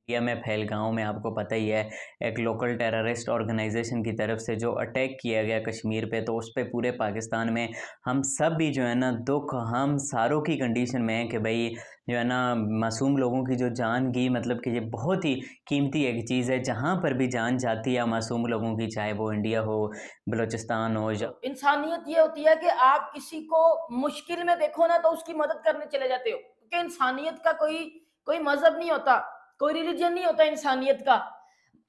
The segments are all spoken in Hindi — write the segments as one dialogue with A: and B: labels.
A: इंडिया में पहलगाँव में आपको पता ही है, एक लोकल टेररिस्ट ऑर्गेनाइजेशन की तरफ से जो अटैक किया गया कश्मीर पे, तो उस पे पूरे पाकिस्तान में हम सब भी जो है ना दुख हम सारों की कंडीशन में है कि भाई जो है ना मासूम लोगों की जो जान गई, मतलब कि ये बहुत ही कीमती एक चीज़ है। जहाँ पर भी जान जाती है मासूम लोगों की, चाहे वो इंडिया हो, बलूचिस्तान हो या
B: इंसानियत ये होती है कि आप किसी को मुश्किल में देखो ना तो उसकी मदद करने चले जाते हो, क्योंकि इंसानियत का कोई कोई मजहब नहीं होता, कोई रिलीजन नहीं होता इंसानियत का।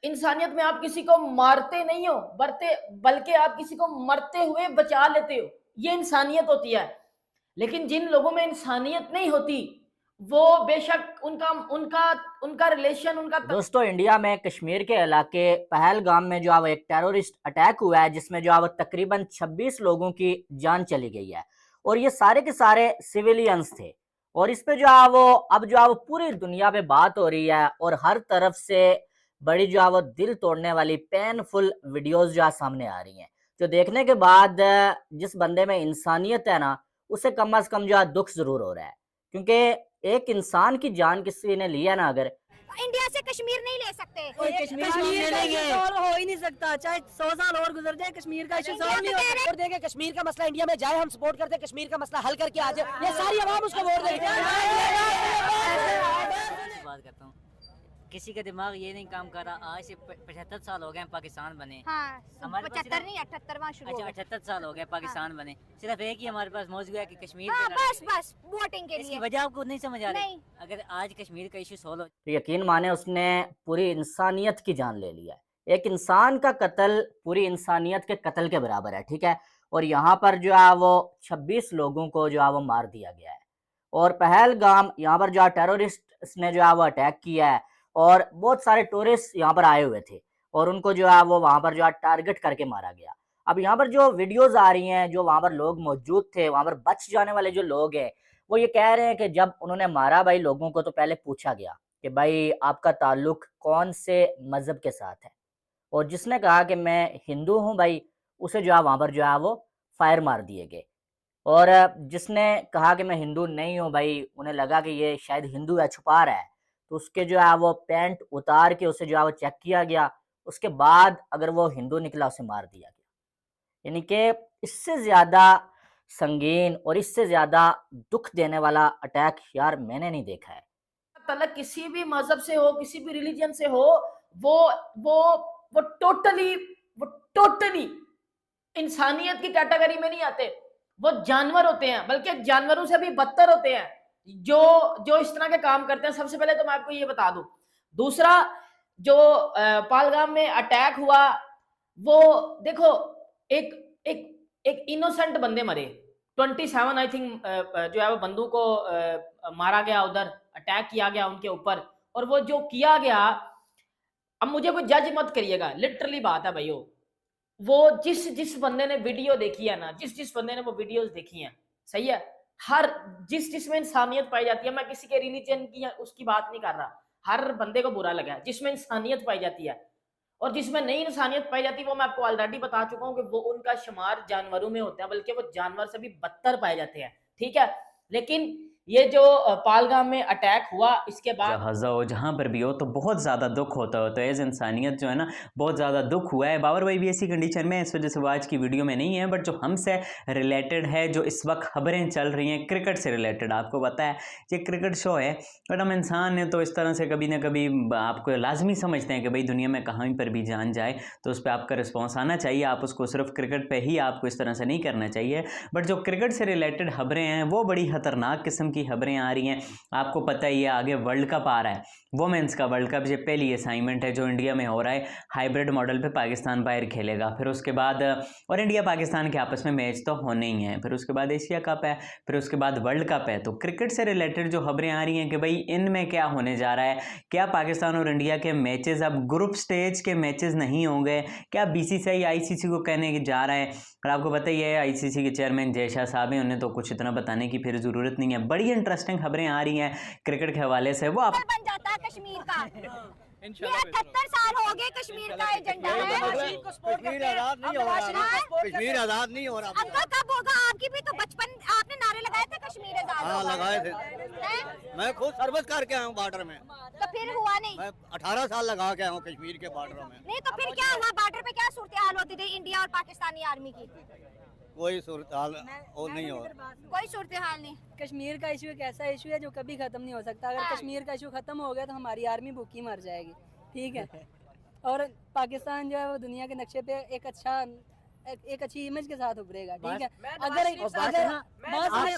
B: इंसानियत में आप किसी को मारते नहीं हो, बरते बल्कि आप किसी को मरते हुए बचा लेते हो, ये इंसानियत होती है। लेकिन जिन लोगों में इंसानियत नहीं होती, वो बेशक उनका उनका उनका रिलेशन उनका
C: दोस्तों, इंडिया में कश्मीर के इलाके पहलगाम में जो अब एक टेररिस्ट अटैक हुआ है, जिसमें जो अब तकरीबन 26 लोगों की जान चली गई है, और ये सारे के सारे सिविलियंस थे। और इस पे जो है वो अब जो है वो पूरी दुनिया में बात हो रही है, और हर तरफ से बड़ी जो है वो दिल तोड़ने वाली पेनफुल वीडियोस जो है सामने आ रही हैं, जो देखने के बाद जिस बंदे में इंसानियत है ना, उसे कम से कम जो है दुख जरूर हो रहा है। क्योंकि एक इंसान की जान किसी ने लिया ना, अगर
D: इंडिया से कश्मीर नहीं ले सकते।
E: कश्मीर सॉल्व हो ही नहीं सकता, चाहे 100 साल और गुजर जाए, कश्मीर का इशू सॉल्व नहीं होता।
F: वोट देंगे, कश्मीर का मसला इंडिया में जाए, हम सपोर्ट करते हैं कश्मीर का मसला हल करके आ जाए, ये सारी आवाम उसको वोट देगी।
G: बात करता हूँ, किसी का दिमाग ये नहीं काम कर रहा। आज से 75 साल हो गए पाकिस्तान बने।
D: हाँ,
G: हमारे पास
D: 75 नहीं 78वां शुरू
G: अच्छा
D: हो गया।
G: 78 साल हो गए पाकिस्तान बने, सिर्फ एक ही हमारे पास मौजूद है कि कश्मीर
D: हाँ,
G: पे
D: बस
G: लड़ाई
D: बस वोटिंग के
G: है। इसकी
D: लिए।
G: वजह आपको नहीं समझ आ रही?
D: नहीं।
G: अगर आज कश्मीर का इशू सॉल्व हो,
C: तो यकीन माने उसने पूरी इंसानियत की जान ले लिया है। एक इंसान का कत्ल पूरी इंसानियत के कत्ल के बराबर है, ठीक है। और यहाँ पर जो है वो 26 लोगों को जो है वो मार दिया गया है। और पहलगाम यहाँ पर जो है टेररिस्ट ने जो है वो अटैक किया है, और बहुत सारे टूरिस्ट यहाँ पर आए हुए थे, और उनको जो है वो वहाँ पर जो है टारगेट करके मारा गया। अब यहाँ पर जो वीडियोस आ रही हैं, जो वहाँ पर लोग मौजूद थे, वहाँ पर बच जाने वाले जो लोग हैं, वो ये कह रहे हैं कि जब उन्होंने मारा भाई लोगों को, तो पहले पूछा गया कि भाई आपका ताल्लुक कौन से मजहब के साथ है, और जिसने कहा कि मैं हिंदू हूँ भाई, उसे जो है वहाँ पर जो है वो फायर मार दिए गए। और जिसने कहा कि मैं हिंदू नहीं हूँ भाई, उन्हें लगा कि ये शायद हिंदू है, छुपा रहा है, तो उसके जो है वो पैंट उतार के उसे जो है वो चेक किया गया। उसके बाद अगर वो हिंदू निकला, उसे मार दिया गया। यानी कि इससे ज़्यादा संगीन और इससे ज़्यादा दुख देने वाला अटैक यार मैंने नहीं देखा है।
B: तलक किसी भी मजहब से हो, किसी भी रिलीजन से हो, वो वो वो टोटली वो टोटली इंसानियत की कैटेगरी में नहीं आते। वो जानवर होते हैं, बल्कि जानवरों से भी बदतर होते हैं जो जो इस तरह के काम करते हैं। सबसे पहले तो मैं आपको ये बता दूं। दूसरा, जो पालगाम में अटैक हुआ, वो देखो, एक एक एक इनोसेंट बंदे मरे। 27 आई थिंक जो है वो बंदूक को मारा गया, उधर अटैक किया गया उनके ऊपर। और वो जो किया गया, अब मुझे कोई जज मत करिएगा, लिटरली बात है भाइयों। वो जिस जिस बंदे ने वीडियो देखी है ना, जिस जिस बंदे ने वो वीडियोस देखी हैं, सही है, हर जिस जिसमें इंसानियत पाई जाती है, मैं किसी के रिलीजन की या उसकी बात नहीं कर रहा, हर बंदे को बुरा लगा है जिसमें इंसानियत पाई जाती है। और जिसमें नहीं इंसानियत पाई जाती, वो मैं आपको ऑलरेडी बता चुका हूँ कि वो उनका शुमार जानवरों में होता है, बल्कि वो जानवर से भी बदतर पाए जाते हैं, ठीक है। लेकिन ये जो पालगाम में अटैक हुआ, इसके बाद
A: जहाज़ा हो, जहाँ पर भी हो, तो बहुत ज़्यादा दुख होता हो। तो एज़ इंसानियत जो है ना, बहुत ज़्यादा दुख हुआ है। बाबर भाई भी ऐसी कंडीशन में है, इस वजह से वो आज की वीडियो में नहीं है। बट जो हमसे रिलेटेड है, जो इस वक्त खबरें चल रही हैं क्रिकेट से रिलेटेड, आपको पता है ये क्रिकेट शो है, बट हम इंसान हैं तो इस तरह से कभी ना कभी आपको लाजमी समझते हैं कि भाई दुनिया में कहीं पर भी जान जाए तो उस पर आपका रिस्पॉन्स आना चाहिए। आप उसको सिर्फ क्रिकेट पर ही आपको इस तरह से नहीं करना चाहिए। बट जो क्रिकेट से रिलेटेड खबरें हैं, वो बड़ी ख़तरनाक किस्म की खबरें आ रही हैं। आपको पता ही है आगे वर्ल्ड कप आ रहा है, वोमेंस का वर्ल्ड कप। ये पहली असाइनमेंट है जो इंडिया में हो रहा है, हाइब्रिड मॉडल पे पाकिस्तान बाहर खेलेगा। फिर उसके बाद और इंडिया पाकिस्तान के आपस में मैच तो होने ही हैं। फिर उसके बाद एशिया कप है, फिर उसके बाद वर्ल्ड कप है। तो क्रिकेट से रिलेटेड जो खबरें आ रही हैं कि भाई इनमें क्या होने जा रहा है, क्या पाकिस्तान और इंडिया के मैचेस अब ग्रुप स्टेज के मैचेस नहीं होंगे, क्या बीसीसीआई आईसीसी को कहने जा रहा है। और आपको पता ही है आईसीसी के चेयरमैन जय शाह साहब हैं, उन्हें तो कुछ इतना बताने की फिर ज़रूरत नहीं है। बड़ी बड़ी इंटरेस्टिंग खबरें आ रही हैं क्रिकेट के हवाले से, वो आप
D: बन जाता है कश्मीर का। ये 78 साल हो गए कश्मीर का एजेंडा है।
H: कश्मीर आजाद नहीं हो रहा, कश्मीर आजाद नहीं हो रहा।
D: अंकल कब होगा? आपकी भी तो बचपन आपने नारे लगाए थे कश्मीर आजाद।
H: हाँ लगाए थे,
D: हैं?
H: मैं खुद सर्विस करके आया हूँ बॉर्डर में।
D: तो फिर हुआ नहीं?
H: मैं 18 साल लगा के आया हूँ कश्मीर के बॉर्डर में।
D: नहीं तो फिर क्या हुआ? बॉर्डर पे क्या सूरत हाल होती थी इंडिया और पाकिस्तानी आर्मी की?
H: कोई सूरत हाल और नहीं हो।
D: कोई सूरत हाल नहीं।
E: कश्मीर का इशू एक ऐसा इशू है जो कभी खत्म नहीं हो सकता। अगर कश्मीर का इशू खत्म हो गया तो हमारी आर्मी भूखी मर जाएगी, ठीक है। और पाकिस्तान जो है वो दुनिया के नक्शे पे एक अच्छी इमेज के साथ उभरेगा, ठीक है। अगर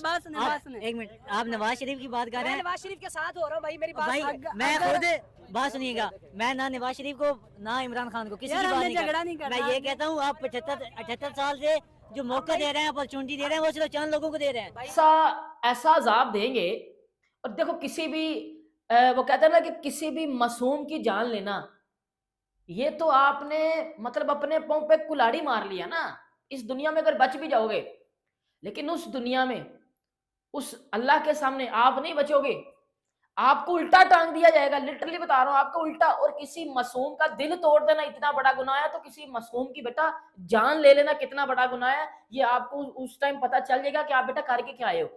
E: बात सुने
G: एक मिनट, आप नवाज शरीफ की बात कर रहे हैं।
F: नवाज शरीफ के साथ हो रहा हूँ भाई, मेरी बात
G: भाई मैं खुद बात सुनिएगा, मैं ना नवाज शरीफ को ना इमरान खान को किसी की बात नहीं
E: झगड़ा नहीं
G: कर।
E: करना।
G: मैं ये कहता हूँ आप 78 साल से जो मौका दे रहे हैं, अपॉर्चुनिटी दे रहे हैं, वो सिर्फ चंद लोगों को दे रहे हैं।
B: ऐसा अजाब देंगे। और देखो किसी भी वो कहते हैं ना कि किसी भी मासूम की जान लेना, ये तो आपने मतलब अपने पाँव पे कुल्हाड़ी मार लिया ना। इस दुनिया में अगर बच भी जाओगे, लेकिन उस दुनिया में उस अल्लाह के सामने आप नहीं बचोगे, आपको उल्टा टांग दिया जाएगा। लिटरली बता रहा हूं, आपको उल्टा। और किसी मासूम का दिल तोड़ देना इतना बड़ा गुनाह है, तो किसी मासूम की बेटा जान ले लेना कितना बड़ा गुनाह है, ये आपको उस टाइम पता चल जाएगा कि आप बेटा करके क्या आए हो।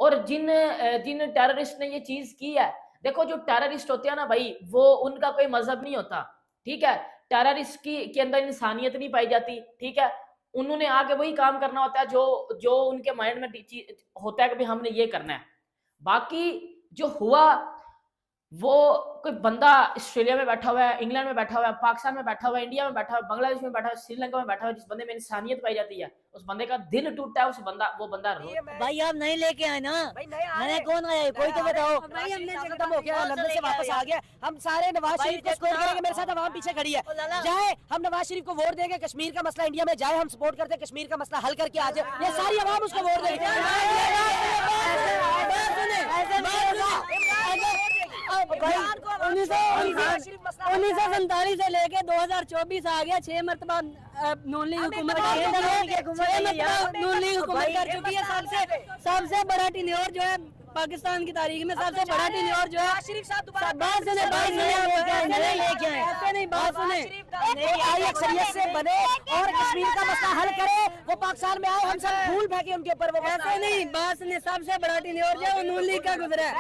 B: और जिन टेररिस्ट ने ये चीज की है, देखो जो टेररिस्ट होते हैं ना भाई, वो उनका कोई मजहब नहीं होता, ठीक है। टेररिस्ट के अंदर इंसानियत नहीं पाई जाती, ठीक है। उन्होंने आगे वही काम करना होता है जो उनके माइंड में होता है कि भाई हमने ये करना है। बाकी जो हुआ, वो कोई बंदा ऑस्ट्रेलिया में बैठा हुआ है, इंग्लैंड में बैठा हुआ है, पाकिस्तान में बैठा हुआ है, इंडिया में बैठा हुआ है, बांग्लादेश में बैठा हुआ है, श्रीलंका में बैठा हुआ है, जिस बंदे में इंसानियत पाई जाती है, उस बंदे का दिल टूटता है, वो बंदा
G: भाई आप नहीं लेके आए ना, मैंने कौन आया कोई तो बताओ।
F: भाई हमने खत्म हो गया, लंदन से वापस आ गया। हम सारे नवाज शरीफ को सपोर्ट करेंगे, मेरे साथ आवाम पीछे खड़ी है। जाए हम नवाज शरीफ को वोट देंगे, कश्मीर का मसला इंडिया में जाए, हम सपोर्ट करते हैं, कश्मीर का मसला हल करके आ जाए, ये सारी आवाम उसको वोट देगी।
E: 1947 से लेके 2024 आ गया, 6 मरतबा नून लीग हुकूमत कर चुकी है। सबसे बड़ा टेन्योर जो है पाकिस्तान की तारीख में, सबसे बड़ा टेन्योर जो है। बात सुने,
F: अक्सरियत से बने और कश्मीर का मसला हल करे, वो पाकिस्तान में आए, हम सब फूल फेंके उनके ऊपर। वो
E: ऐसे नहीं, बात सुने, सबसे बड़ा टेन्योर जो है नून लीग का गुजरा है।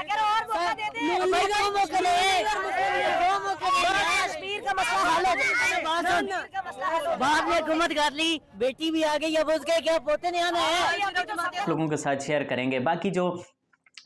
F: कश्मीर का मसला हल हो,
G: बाद में हुकूमत कर ली, बेटी भी आ गई, अब उसके क्या पोते नहीं आना है।
A: लोगों के साथ शेयर करेंगे। बाकी जो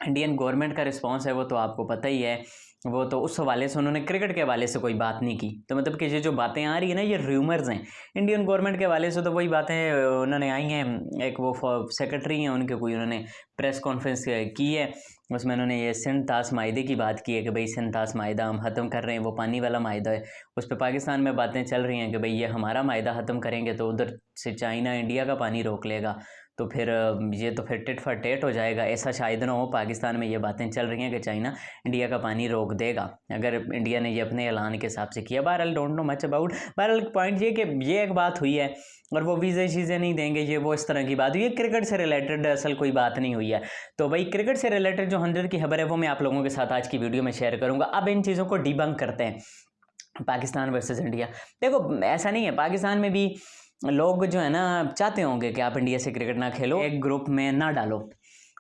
A: इंडियन गवर्नमेंट का रिस्पांस है वो तो आपको पता ही है, वो तो उस हवाले से उन्होंने क्रिकेट के हवाले से कोई बात नहीं की। तो मतलब कि ये जो बातें आ रही है ना, ये र्यूमर्स हैं। इंडियन गवर्नमेंट के हवाले से तो वही बातें उन्होंने आई हैं। एक वो सेक्रेटरी हैं उनके, कोई उन्होंने प्रेस कॉन्फ्रेंस की है, उसमें उन्होंने ये सिंध तास माहिदे की बात की है कि भाई सिंध तास माहिदा हम ख़त्म कर रहे हैं, वो पानी वाला माहिदा है। उस पर पाकिस्तान में बातें चल रही हैं कि भाई ये हमारा माहिदा ख़त्म करेंगे तो उधर से चाइना इंडिया का पानी रोक लेगा, तो फिर ये तो फिर टिट फॉर टेट हो जाएगा। ऐसा शायद ना हो, पाकिस्तान में ये बातें चल रही हैं कि चाइना इंडिया का पानी रोक देगा अगर इंडिया ने ये अपने ऐलान के हिसाब से किया। बहरहाल डोंट नो मच अबाउट। बहरहाल पॉइंट ये कि ये एक बात हुई है और वो वीज़े चीज़ें नहीं देंगे, ये वो इस तरह की बात हुई है। क्रिकेट से रिलेटेड असल कोई बात नहीं हुई है। तो भाई क्रिकेट से रिलेटेड जो 100 की खबर है वो मैं आप लोगों के साथ आज की वीडियो में शेयर करूँगा। अब इन चीज़ों को डिबंक करते हैं। पाकिस्तान वर्सेस इंडिया, देखो ऐसा नहीं है, पाकिस्तान में भी लोग जो है ना चाहते होंगे कि आप इंडिया से क्रिकेट ना खेलो, एक ग्रुप में ना डालो।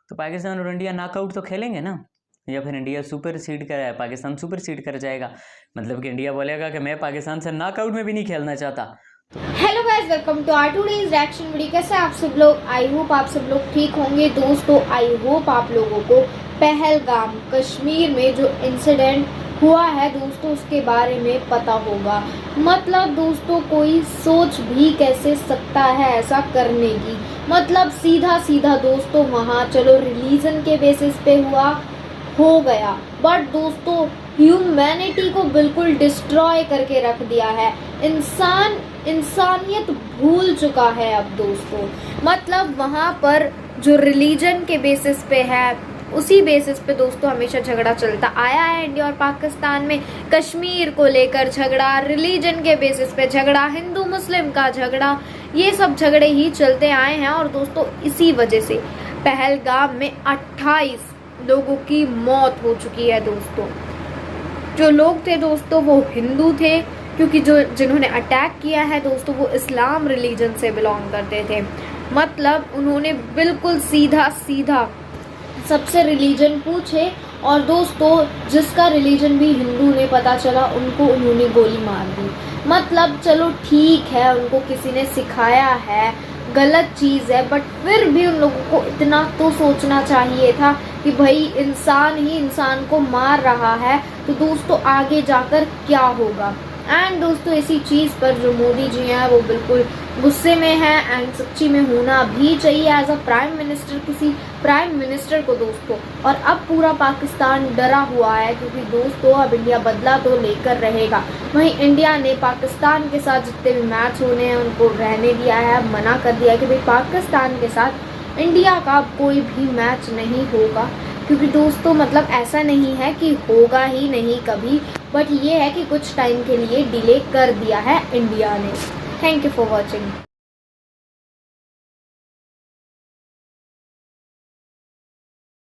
A: तो पाकिस्तान और इंडिया नॉकआउट तो खेलेंगे ना, या फिर इंडिया सुपर सीड कर पाकिस्तान सुपर सीड कर जाएगा। मतलब कि इंडिया बोलेगा कि मैं पाकिस्तान से नॉकआउट में भी नहीं खेलना चाहता।
I: Hello guys, welcome to our today's reaction video. कैसे आप सब लोग? आई होप आप सब लोग ठीक होंगे। दोस्तों आई होप आप लोगों को पहलगाम कश्मीर में जो इंसिडेंट हुआ है दोस्तों उसके बारे में पता होगा। मतलब दोस्तों कोई सोच भी कैसे सकता है ऐसा करने की। मतलब सीधा सीधा दोस्तों वहाँ चलो रिलीजन के बेसिस पे हुआ हो गया, बट दोस्तों ह्यूमैनिटी को बिल्कुल डिस्ट्रॉय करके रख दिया है। इंसानियत भूल चुका है अब दोस्तों। मतलब वहाँ पर जो रिलीजन के बेसिस पे है उसी बेसिस पे दोस्तों हमेशा झगड़ा चलता आया है इंडिया और पाकिस्तान में। कश्मीर को लेकर झगड़ा, रिलीजन के बेसिस पे झगड़ा, हिंदू मुस्लिम का झगड़ा, ये सब झगड़े ही चलते आए हैं। और दोस्तों इसी वजह से पहलगाम में 28 लोगों की मौत हो चुकी है दोस्तों। जो लोग थे दोस्तों वो हिंदू थे, क्योंकि जिन्होंने अटैक किया है दोस्तों वो इस्लाम रिलीजन से बिलोंग करते थे। मतलब उन्होंने बिल्कुल सीधा सीधा सबसे रिलीजन पूछे और दोस्तों जिसका रिलीजन भी हिंदू ने पता चला उनको उन्होंने गोली मार दी। मतलब चलो ठीक है, उनको किसी ने सिखाया है, गलत चीज़ है, बट फिर भी उन लोगों को इतना तो सोचना चाहिए था कि भाई इंसान ही इंसान को मार रहा है तो दोस्तों आगे जाकर क्या होगा। एंड दोस्तों इसी चीज़ पर जो मोदी जी हैं वो बिल्कुल गुस्से में हैं एंड सच्ची में होना भी चाहिए एज अ प्राइम मिनिस्टर, किसी प्राइम मिनिस्टर को दोस्तों। और अब पूरा पाकिस्तान डरा हुआ है क्योंकि दोस्तों अब इंडिया बदला तो लेकर रहेगा। वहीं इंडिया ने पाकिस्तान के साथ जितने भी मैच होने हैं उनको रहने दिया है, मना कर दिया कि भाई पाकिस्तान के साथ इंडिया का कोई भी मैच नहीं होगा, क्योंकि दोस्तों मतलब ऐसा नहीं है कि होगा ही नहीं कभी, बट ये है कि कुछ टाइम के लिए डिले कर दिया है इंडिया ने। Thank you for watching.